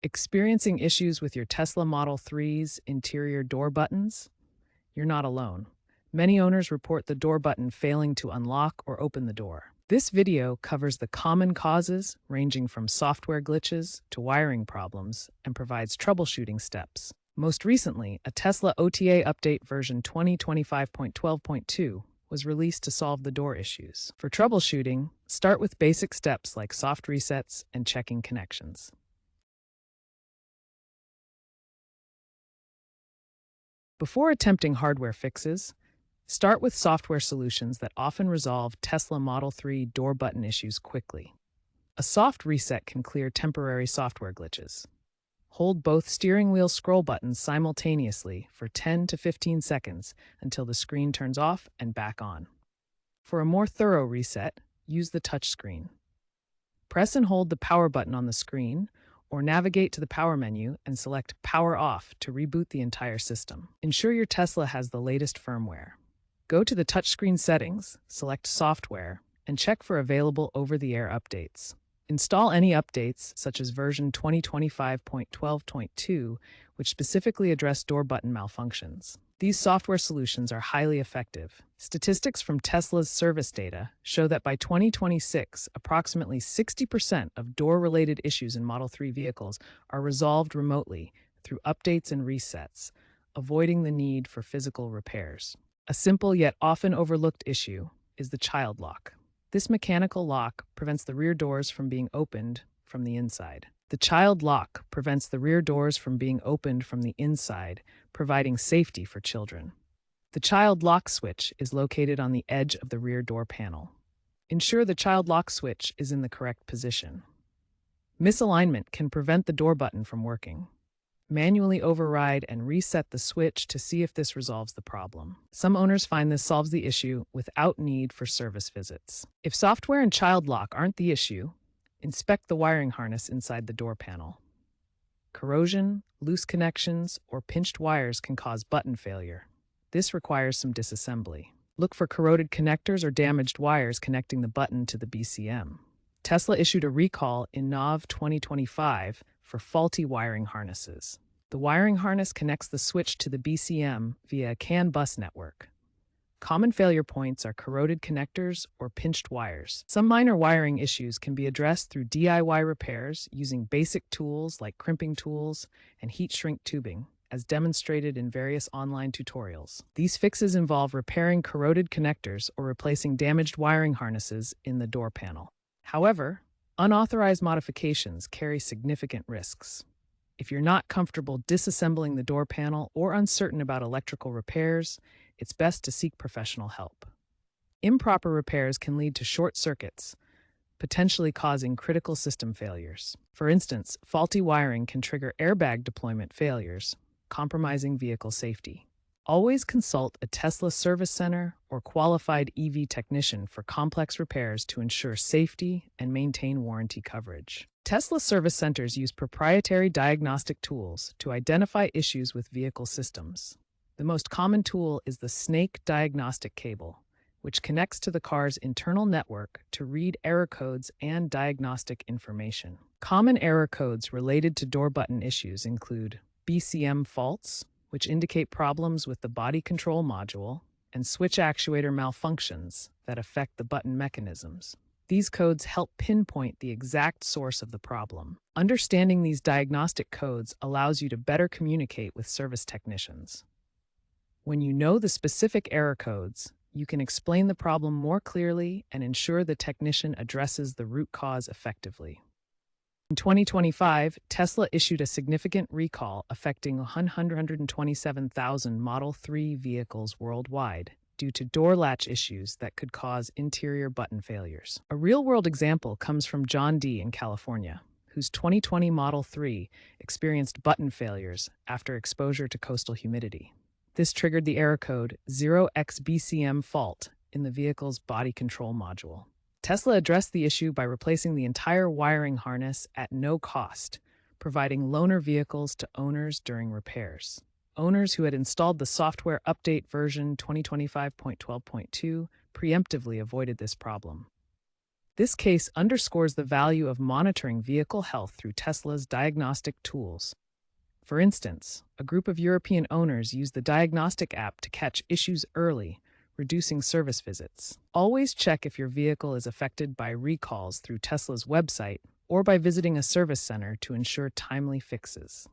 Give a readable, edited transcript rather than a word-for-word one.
Experiencing issues with your Tesla Model 3's interior door buttons? You're not alone. Many owners report the door button failing to unlock or open the door. This video covers the common causes, ranging from software glitches to wiring problems, and provides troubleshooting steps. Most recently, a Tesla OTA update version 2025.12.2 was released to solve the door issues. For troubleshooting, start with basic steps like soft resets and checking connections. Before attempting hardware fixes, start with software solutions that often resolve Tesla Model 3 door button issues quickly. A soft reset can clear temporary software glitches. Hold both steering wheel scroll buttons simultaneously for 10 to 15 seconds until the screen turns off and back on. For a more thorough reset, use the touchscreen. Press and hold the power button on the screen, or navigate to the power menu and select Power Off to reboot the entire system. Ensure your Tesla has the latest firmware. Go to the touchscreen settings, select Software, and check for available over-the-air updates. Install any updates, such as version 2025.12.2, which specifically address door button malfunctions. These software solutions are highly effective. Statistics from Tesla's service data show that by 2026, approximately 60% of door-related issues in Model 3 vehicles are resolved remotely through updates and resets, avoiding the need for physical repairs. A simple yet often overlooked issue is the child lock. This mechanical lock prevents the rear doors from being opened from the inside. The child lock prevents the rear doors from being opened from the inside, providing safety for children. The child lock switch is located on the edge of the rear door panel. Ensure the child lock switch is in the correct position. Misalignment can prevent the door button from working. Manually override and reset the switch to see if this resolves the problem. Some owners find this solves the issue without need for service visits. If software and child lock aren't the issue, inspect the wiring harness inside the door panel. Corrosion, loose connections, or pinched wires can cause button failure. This requires some disassembly. Look for corroded connectors or damaged wires connecting the button to the BCM. Tesla issued a recall in Nov 2025 for faulty wiring harnesses. The wiring harness connects the switch to the BCM via a CAN bus network. Common failure points are corroded connectors or pinched wires. Some minor wiring issues can be addressed through DIY repairs using basic tools like crimping tools and heat shrink tubing, as demonstrated in various online tutorials. These fixes involve repairing corroded connectors or replacing damaged wiring harnesses in the door panel. However, unauthorized modifications carry significant risks. If you're not comfortable disassembling the door panel or uncertain about electrical repairs, it's best to seek professional help. Improper repairs can lead to short circuits, potentially causing critical system failures. For instance, faulty wiring can trigger airbag deployment failures, compromising vehicle safety. Always consult a Tesla service center or qualified EV technician for complex repairs to ensure safety and maintain warranty coverage. Tesla service centers use proprietary diagnostic tools to identify issues with vehicle systems. The most common tool is the Snake diagnostic cable, which connects to the car's internal network to read error codes and diagnostic information. Common error codes related to door button issues include BCM faults, which indicate problems with the body control module, and switch actuator malfunctions that affect the button mechanisms. These codes help pinpoint the exact source of the problem. Understanding these diagnostic codes allows you to better communicate with service technicians. When you know the specific error codes, you can explain the problem more clearly and ensure the technician addresses the root cause effectively. In 2025, Tesla issued a significant recall affecting 127,000 Model 3 vehicles worldwide due to door latch issues that could cause interior button failures. A real-world example comes from John D. in California, whose 2020 Model 3 experienced button failures after exposure to coastal humidity. This triggered the error code 0xBCM fault in the vehicle's body control module. Tesla addressed the issue by replacing the entire wiring harness at no cost, providing loaner vehicles to owners during repairs. Owners who had installed the software update version 2025.12.2 preemptively avoided this problem. This case underscores the value of monitoring vehicle health through Tesla's diagnostic tools. For instance, a group of European owners used the diagnostic app to catch issues early, reducing service visits. Always check if your vehicle is affected by recalls through Tesla's website or by visiting a service center to ensure timely fixes.